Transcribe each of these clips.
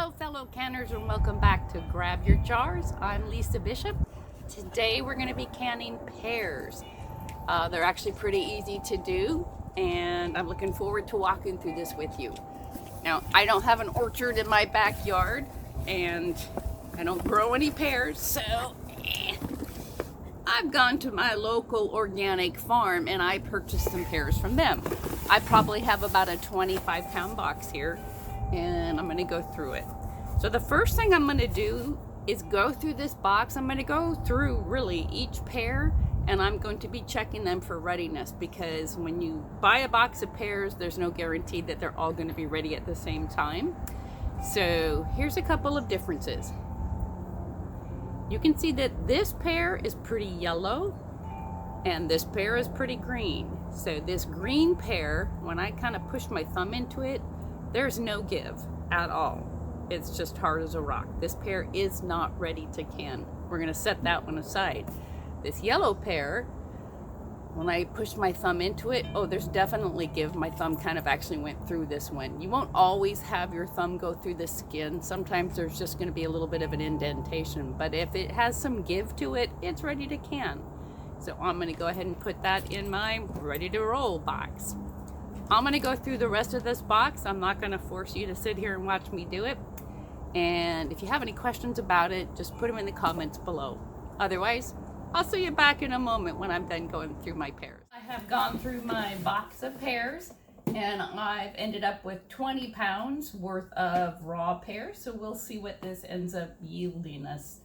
Hello fellow canners and welcome back to Grab Your Jars. I'm Lisa Bishop. Today we're going to be canning pears. They're actually pretty easy to do and I'm looking forward to walking through this with you. Now I don't have an orchard in my backyard and I don't grow any pears, so I've gone to my local organic farm and I purchased some pears from them. I probably have about a 25-pound box here and I'm going to go through it. So the first thing I'm going to do is go through this box. I'm going to go through really each pear and I'm going to be checking them for readiness, because when you buy a box of pears, there's no guarantee that they're all going to be ready at the same time. So here's a couple of differences. You can see that this pear is pretty yellow and this pear is pretty green. So this green pear, when I kind of push my thumb into it, there's no give at all. It's just hard as a rock. This pear is not ready to can. We're going to set that one aside. This yellow pear, when I push my thumb into it, oh, there's definitely give. My thumb kind of actually went through this one. You won't always have your thumb go through the skin. Sometimes there's just going to be a little bit of an indentation, but if it has some give to it, it's ready to can. So I'm going to go ahead and put that in my ready to roll box. I'm going to go through the rest of this box. I'm not going to force you to sit here and watch me do it. And if you have any questions about it, just put them in the comments below. Otherwise, I'll see you back in a moment when I'm done going through my pears. I have gone through my box of pears and I've ended up with 20 pounds worth of raw pears. So we'll see what this ends up yielding us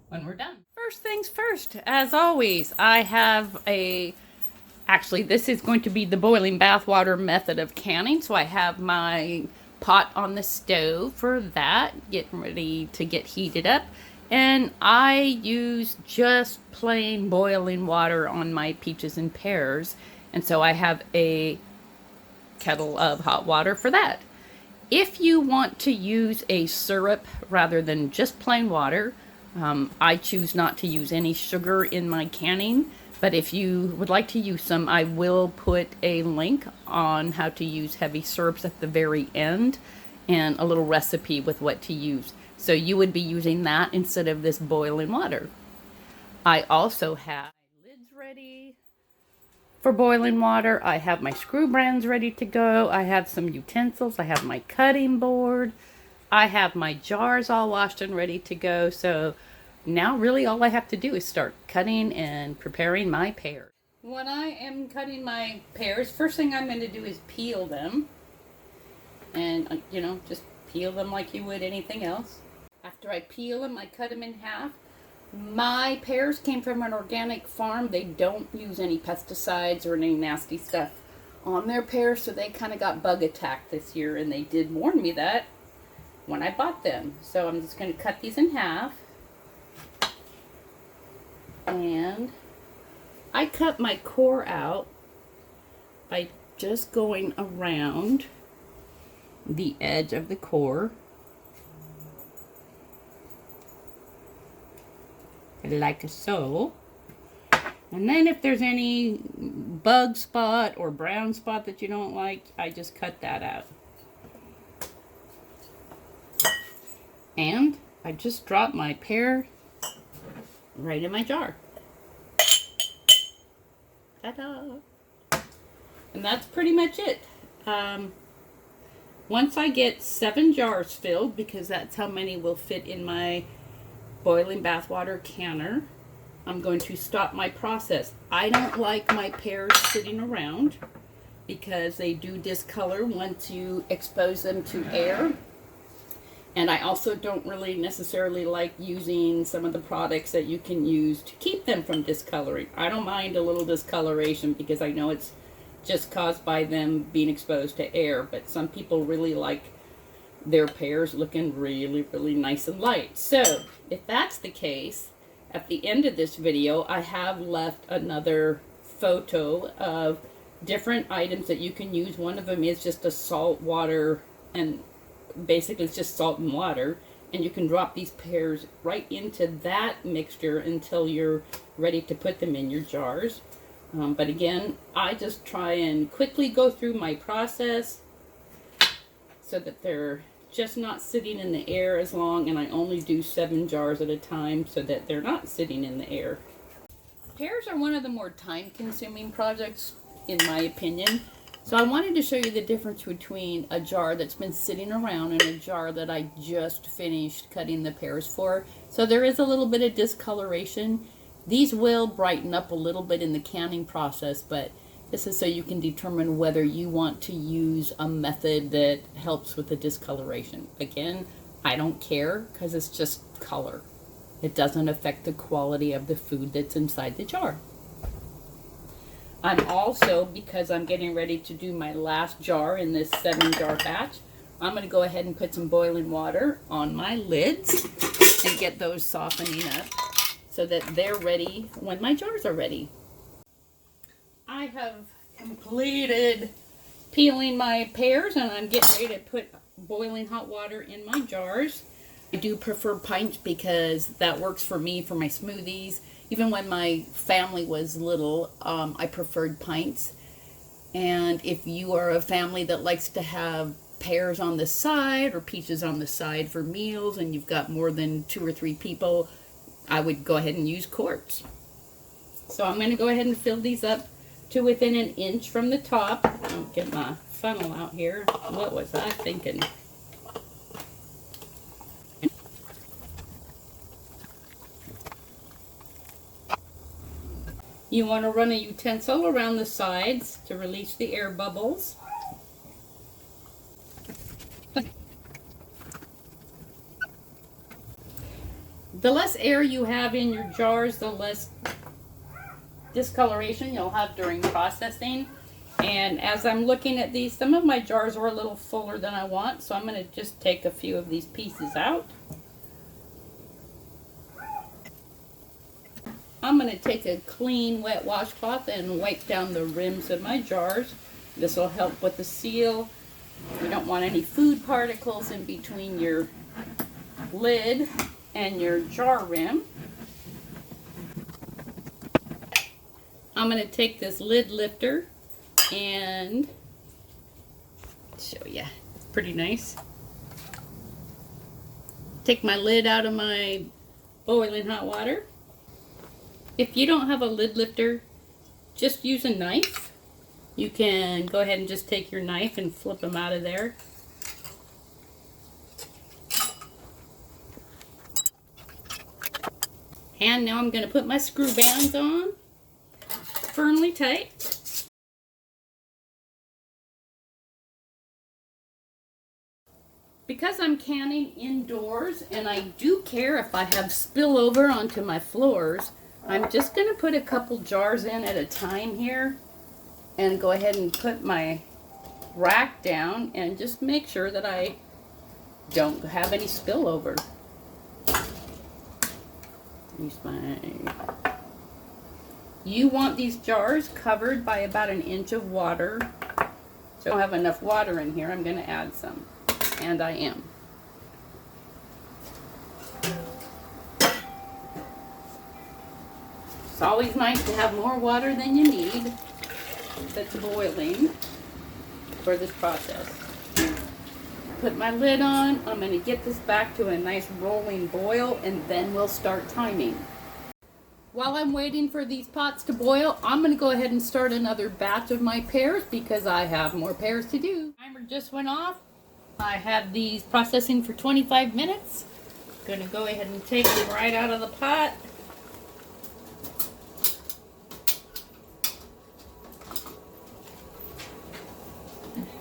when we're done. First things first, as always, I have actually this is going to be the boiling bathwater method of canning. So I have my pot on the stove for that, getting ready to get heated up. And I use just plain boiling water on my peaches and pears. And so I have a kettle of hot water for that. If you want to use a syrup rather than just plain water, I choose not to use any sugar in my canning, but if you would like to use some, I will put a link on how to use heavy syrups at the very end and a little recipe with what to use. So you would be using that instead of this boiling water. I also have my lids ready for boiling water. I have my screw brands ready to go. I have some utensils. I have my cutting board. I have my jars all washed and ready to go. So now really all I have to do is start cutting and preparing my pears. When I am cutting my pears, first thing I'm going to do is peel them. And, just peel them like you would anything else. After I peel them, I cut them in half. My pears came from an organic farm. They don't use any pesticides or any nasty stuff on their pears, so they kind of got bug attacked this year, and they did warn me that when I bought them. So I'm just going to cut these in half. And I cut my core out by just going around the edge of the core, like so. And then if there's any bug spot or brown spot that you don't like, I just cut that out. And I just drop my pear right in my jar. Ta-da! And that's pretty much it. Once I get 7 jars filled, because that's how many will fit in my boiling bathwater canner, I'm going to stop my process. I don't like my pears sitting around because they do discolor once you expose them to air. And I also don't really necessarily like using some of the products that you can use to keep them from discoloring. I don't mind a little discoloration because I know it's just caused by them being exposed to air, but some people really like their pears looking really, really nice and light. So if that's the case, at the end of this video, I have left another photo of different items that you can use. One of them is just a salt water, and basically it's just salt and water, and you can drop these pears right into that mixture until you're ready to put them in your jars. But again, I just try and quickly go through my process so that they're just not sitting in the air as long, and I only do 7 jars at a time so that they're not sitting in the air. Pears are one of the more time-consuming projects, in my opinion. So I wanted to show you the difference between a jar that's been sitting around and a jar that I just finished cutting the pears for. So there is a little bit of discoloration. These will brighten up a little bit in the canning process, but this is so you can determine whether you want to use a method that helps with the discoloration. Again, I don't care because it's just color. It doesn't affect the quality of the food that's inside the jar. I'm also, because I'm getting ready to do my last jar in this 7-jar batch, I'm going to go ahead and put some boiling water on my lids and get those softening up so that they're ready when my jars are ready. I have completed peeling my pears and I'm getting ready to put boiling hot water in my jars. I do prefer pints because that works for me for my smoothies. Even when my family was little, I preferred pints. And if you are a family that likes to have pears on the side or peaches on the side for meals and you've got more than 2 or 3 people, I would go ahead and use quarts. So I'm going to go ahead and fill these up to within 1 inch from the top. I'll get my funnel out here. What was I thinking? You want to run a utensil around the sides to release the air bubbles. The less air you have in your jars, the less discoloration you'll have during processing. And as I'm looking at these, some of my jars are a little fuller than I want, so I'm going to just take a few of these pieces out. I'm going to take a clean wet washcloth and wipe down the rims of my jars. This will help with the seal. You don't want any food particles in between your lid and your jar rim. I'm going to take this lid lifter and show you. It's pretty nice. Take my lid out of my boiling hot water. If you don't have a lid lifter, just use a knife. You can go ahead and just take your knife and flip them out of there. And now I'm going to put my screw bands on firmly tight. Because I'm canning indoors and I do care if I have spillover onto my floors, I'm just going to put a couple jars in at a time here and go ahead and put my rack down and just make sure that I don't have any spillover. You want these jars covered by about 1 inch of water. So I don't have enough water in here. I'm going to add some, and I am. It's always nice to have more water than you need that's boiling for this process. Put my lid on. I'm going to get this back to a nice rolling boil and then we'll start timing. While I'm waiting for these pots to boil, I'm going to go ahead and start another batch of my pears because I have more pears to do. Timer just went off. I had these processing for 25 minutes. Going to go ahead and take them right out of the pot.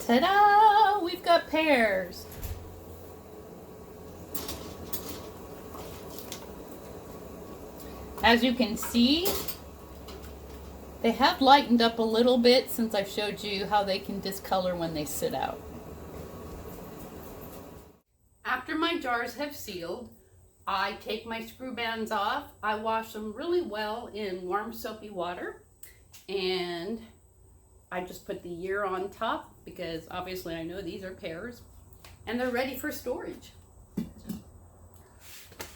Ta-da! We've got pears. As you can see, they have lightened up a little bit since I showed you how they can discolor when they sit out. After my jars have sealed, I take my screw bands off. I wash them really well in warm soapy water, and I just put the year on top because obviously I know these are pears and they're ready for storage.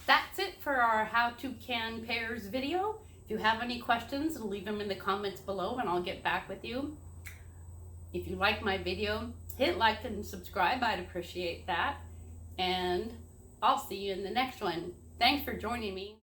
That's it for our how to can pears video. If you have any questions, leave them in the comments below and I'll get back with you. If you like my video, hit like and subscribe. I'd appreciate that. and I'll see you in the next one. Thanks for joining me.